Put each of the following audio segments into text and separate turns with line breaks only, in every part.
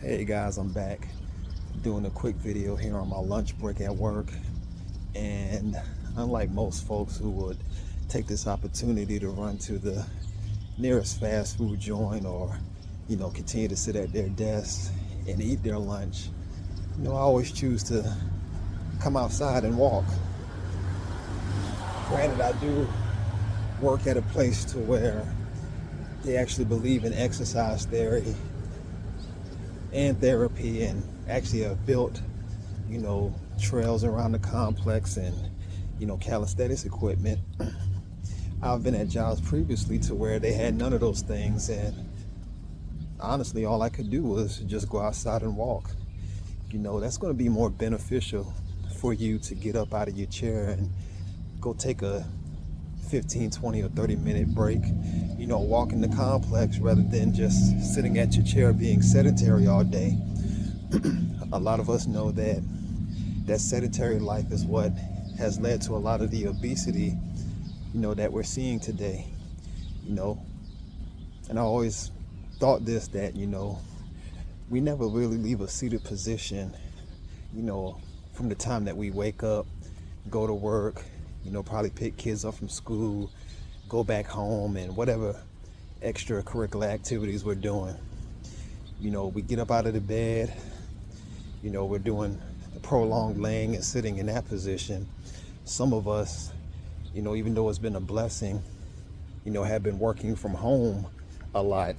Hey guys, I'm back doing a quick video here on my lunch break at work. And unlike most folks who would take this opportunity to run to the nearest fast food joint or, continue to sit at their desks and eat their lunch, I always choose to come outside and walk. Granted, I do work at a place to where they actually believe in exercise theory and therapy, and actually have built, trails around the complex and, calisthenics equipment. I've been at jobs previously to where they had none of those things, and honestly, all I could do was just go outside and walk. That's going to be more beneficial for you to get up out of your chair and go take a 15, 20, or 30-minute break, walking the complex rather than just sitting at your chair being sedentary all day. A lot of us know that sedentary life is what has led to a lot of the obesity, that we're seeing today. And I always thought this, that, we never really leave a seated position, from the time that we wake up, go to work, probably pick kids up from school, go back home, and whatever extracurricular activities we're doing. We get up out of the bed, we're doing prolonged laying and sitting in that position. Some of us, even though it's been a blessing, have been working from home a lot.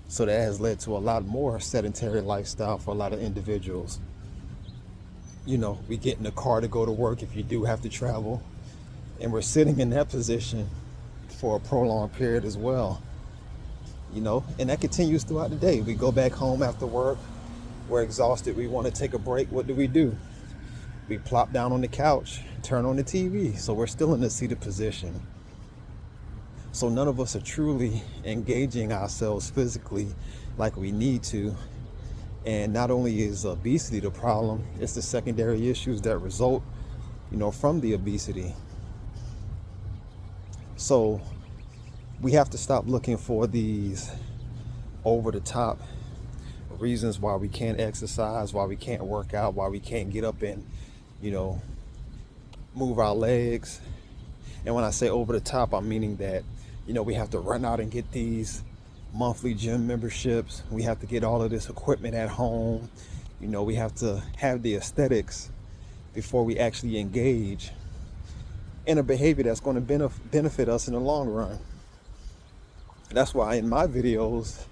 So that has led to a lot more sedentary lifestyle for a lot of individuals. We get in the car to go to work if you do have to travel, and we're sitting in that position for a prolonged period as well. And that continues throughout the day. We go back home after work, we're exhausted, we want to take a break. What do? We plop down on the couch, turn on the TV. So we're still in a seated position. So none of us are truly engaging ourselves physically like we need to. And not only is obesity the problem, it's the secondary issues that result, from the obesity. So we have to stop looking for these over the top reasons why we can't exercise, why we can't work out, why we can't get up and, move our legs. And when I say over the top, I'm meaning that, we have to run out and get these monthly gym memberships. We have to get all of this equipment at home. We have to have the aesthetics before we actually engage in a behavior that's going to benefit us in the long run. That's why in my videos,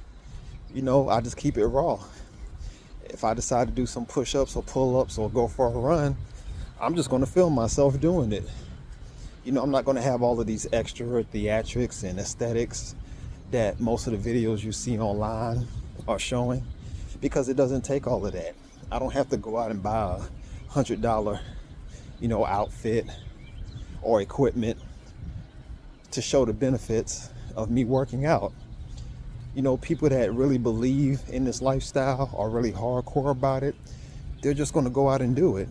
I just keep it raw. If I decide to do some push-ups or pull-ups or go for a run, I'm just going to film myself doing it. I'm not going to have all of these extra theatrics and aesthetics that most of the videos you see online are showing, because it doesn't take all of that. I don't have to go out and buy a $100, outfit or equipment to show the benefits of me working out. People that really believe in this lifestyle are really hardcore about it. They're just going to go out and do it.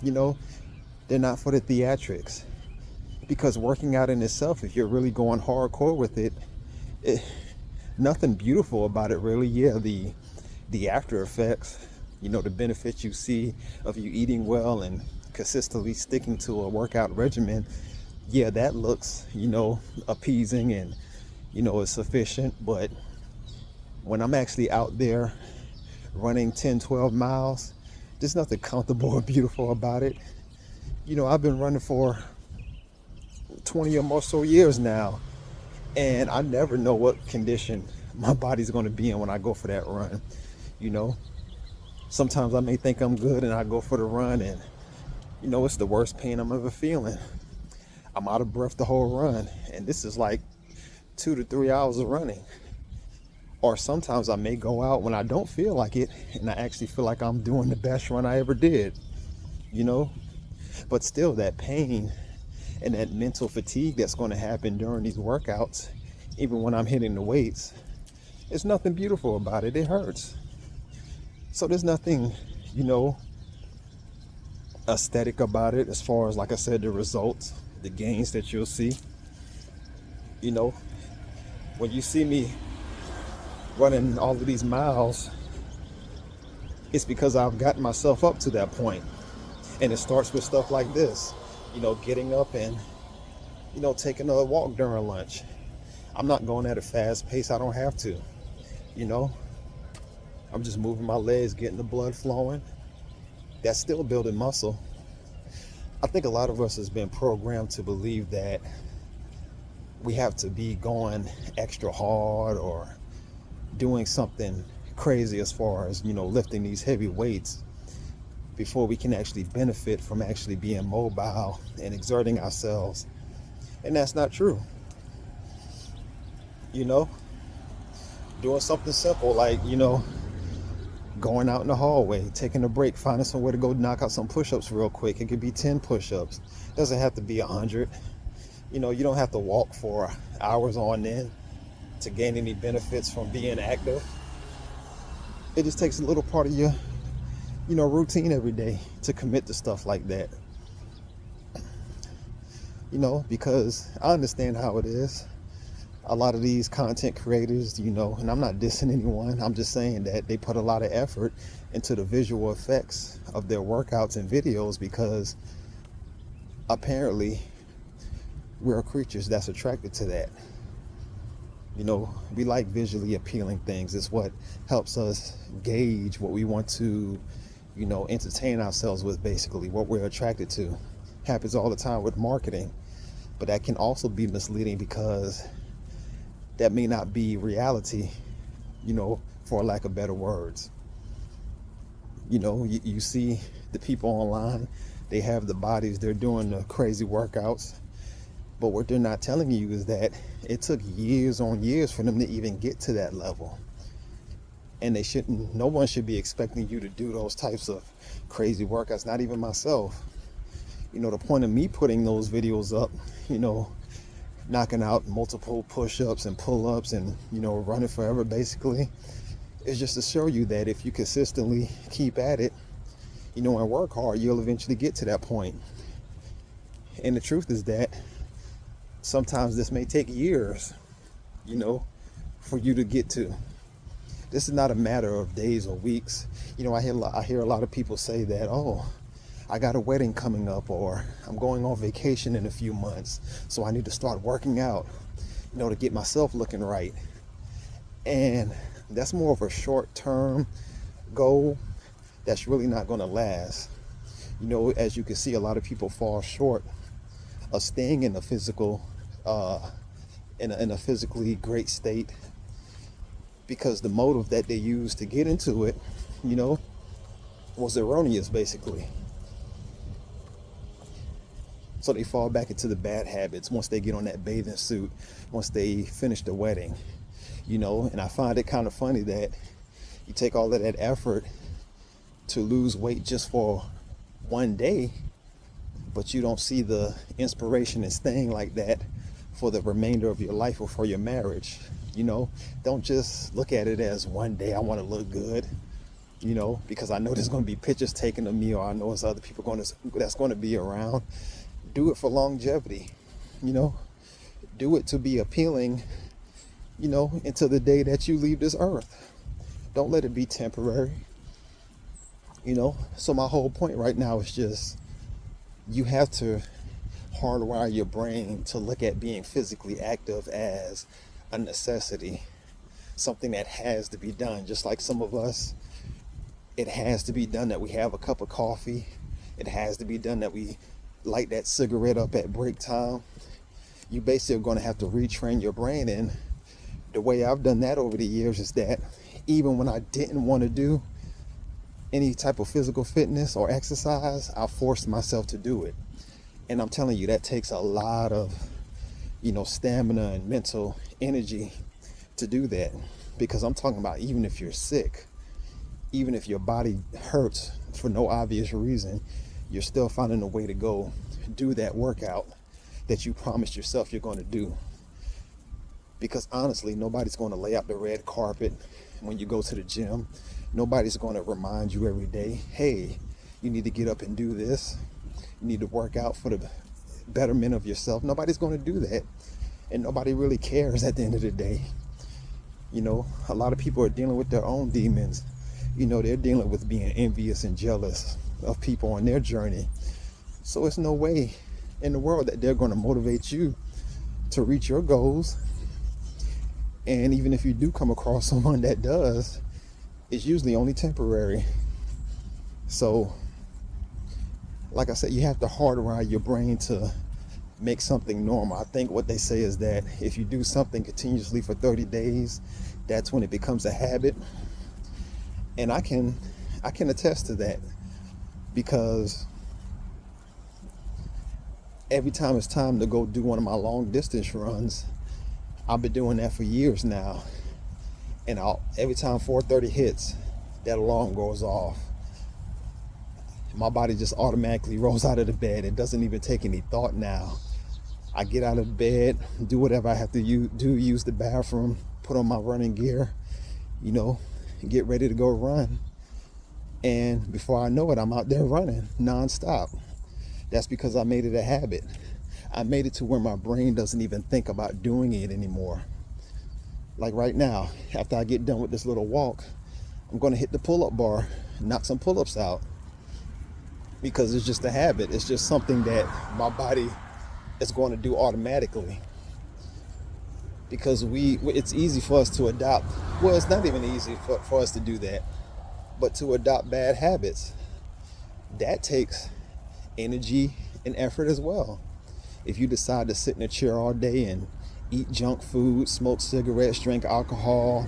They're not for the theatrics, because working out in itself, if you're really going hardcore with it, nothing beautiful about it really. Yeah, the after effects, the benefits you see of you eating well and consistently sticking to a workout regimen, yeah, that looks, appeasing and, is sufficient. But when I'm actually out there running 10, 12 miles, there's nothing comfortable or beautiful about it. I've been running for 20 or more so years now, and I never know what condition my body's going to be in when I go for that run. Sometimes I may think I'm good and I go for the run, and it's the worst pain I'm ever feeling. I'm out of breath the whole run, and this is like 2 to 3 hours of running. Or sometimes I may go out when I don't feel like it, and I actually feel like I'm doing the best run I ever did, but still, that pain and that mental fatigue that's going to happen during these workouts, even when I'm hitting the weights, there's nothing beautiful about it. It hurts. So there's nothing, aesthetic about it, as far as, like I said, the results, the gains that you'll see. When you see me running all of these miles, It's because I've gotten myself up to that point. And it starts with stuff like this, getting up and, taking a walk during lunch. I'm not going at a fast pace. I don't have to, you know. I'm just moving my legs, getting the blood flowing. That's still building muscle. I think a lot of us has been programmed to believe that we have to be going extra hard or doing something crazy as far as, lifting these heavy weights before we can actually benefit from actually being mobile and exerting ourselves. And that's not true. Doing something simple like, going out in the hallway, taking a break, finding somewhere to go knock out some push-ups real quick. It could be 10 push-ups. It doesn't have to be 100. You don't have to walk for hours on end to gain any benefits from being active. It just takes a little part of your, routine every day to commit to stuff like that. Because I understand how it is. A lot of these content creators, and I'm not dissing anyone, I'm just saying that they put a lot of effort into the visual effects of their workouts and videos because apparently we're creatures that's attracted to that. We like visually appealing things. It's what helps us gauge what we want to, entertain ourselves with, basically, what we're attracted to. Happens all the time with marketing, but that can also be misleading because that may not be reality, for lack of better words. You see the people online, they have the bodies, they're doing the crazy workouts, but what they're not telling you is that it took years on years for them to even get to that level. And no one should be expecting you to do those types of crazy workouts, not even myself. The point of me putting those videos up, knocking out multiple push-ups and pull-ups and, running forever basically, is just to show you that if you consistently keep at it, and work hard, you'll eventually get to that point. And the truth is that sometimes this may take years, for you to get to. This is not a matter of days or weeks. I hear a lot of people say that, oh, I got a wedding coming up, or I'm going on vacation in a few months, so I need to start working out, to get myself looking right. And that's more of a short-term goal that's really not going to last. As you can see, a lot of people fall short of staying in a physical, in a physically great state because the motive that they used to get into it, was erroneous, basically. So they fall back into the bad habits once they get on that bathing suit, once they finish the wedding, and I find it kind of funny that you take all of that effort to lose weight just for one day, but you don't see the inspiration in staying like that for the remainder of your life or for your marriage. Don't just look at it as one day I want to look good, because I know there's going to be pictures taken of me, or I know there's other people that's going to be around. Do it for longevity, do it to be appealing, until the day that you leave this earth. Don't let it be temporary, So my whole point right now is just, you have to hardwire your brain to look at being physically active as a necessity, something that has to be done. Just like some of us, it has to be done that we have a cup of coffee. It has to be done that we light that cigarette up at break time. You basically are going to have to retrain your brain. And the way I've done that over the years is that even when I didn't want to do any type of physical fitness or exercise, I forced myself to do it. And I'm telling you, that takes a lot of, stamina and mental energy to do that. Because I'm talking about even if you're sick, even if your body hurts for no obvious reason, you're still finding a way to go do that workout that you promised yourself you're going to do. Because honestly, nobody's going to lay out the red carpet when you go to the gym. Nobody's going to remind you every day, hey, you need to get up and do this. You need to work out for the betterment of yourself. Nobody's going to do that. And nobody really cares at the end of the day. A lot of people are dealing with their own demons. they're dealing with being envious and jealous of people on their journey. So it's no way in the world that they're going to motivate you to reach your goals. And even if you do come across someone that does, it's usually only temporary. So, like I said, you have to hardwire your brain to make something normal. I think what they say is that if you do something continuously for 30 days, that's when it becomes a habit. And I can attest to that, because every time it's time to go do one of my long distance runs, I've been doing that for years now. And every time 4:30 hits, that alarm goes off. My body just automatically rolls out of the bed. It doesn't even take any thought now. I get out of bed, do whatever I have to use the bathroom, put on my running gear, get ready to go run. And before I know it, I'm out there running nonstop. That's because I made it a habit. I made it to where my brain doesn't even think about doing it anymore. Like right now, after I get done with this little walk, I'm going to hit the pull-up bar, knock some pull-ups out, because it's just a habit. It's just something that my body is going to do automatically, because it's easy for us to adopt. Well, it's not even easy for us to do that, but to adopt bad habits, that takes energy and effort as well. If you decide to sit in a chair all day and eat junk food, smoke cigarettes, drink alcohol,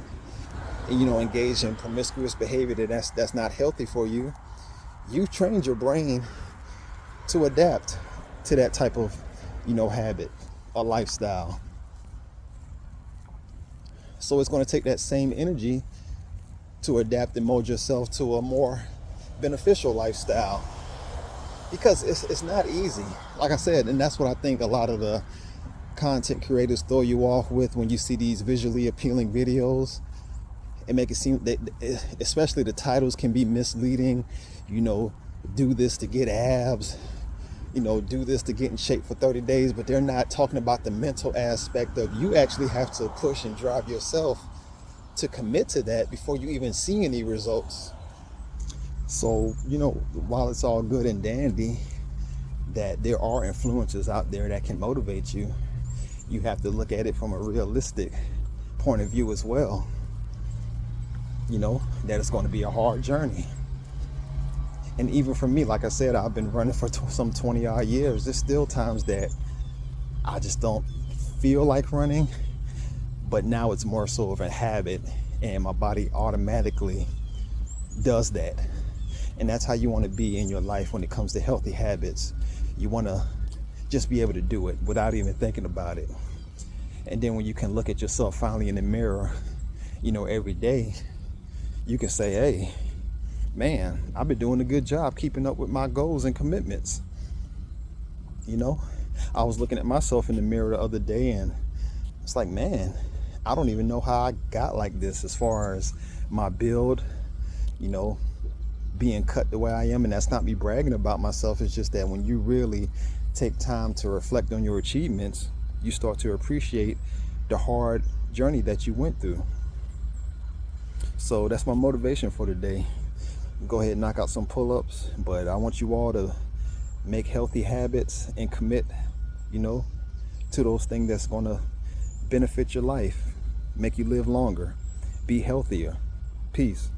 and engage in promiscuous behavior that's not healthy for you, you've trained your brain to adapt to that type of habit or lifestyle. So it's going to take that same energy to adapt and mold yourself to a more beneficial lifestyle, because it's not easy, like I said. And that's what I think a lot of the content creators throw you off with when you see these visually appealing videos, and make it seem that, especially the titles, can be misleading. Do this to get abs, do this to get in shape for 30 days, but they're not talking about the mental aspect of you actually have to push and drive yourself to commit to that before you even see any results. So, while it's all good and dandy that there are influencers out there that can motivate you, you have to look at it from a realistic point of view as well. That it's going to be a hard journey. And even for me, like I said, I've been running for some 20 odd years. There's still times that I just don't feel like running, but now it's more so of a habit, and my body automatically does that. And that's how you want to be in your life when it comes to healthy habits. You want to just be able to do it without even thinking about it. And then when you can look at yourself finally in the mirror, every day, you can say, hey, man, I've been doing a good job keeping up with my goals and commitments. I was looking at myself in the mirror the other day, and it's like, man, I don't even know how I got like this as far as my build, being cut the way I am. And that's not me bragging about myself. It's just that when you really take time to reflect on your achievements, you start to appreciate the hard journey that you went through. So that's my motivation for today. Go ahead and knock out some pull-ups, but I want you all to make healthy habits and commit, to those things that's going to benefit your life, make you live longer, be healthier. Peace.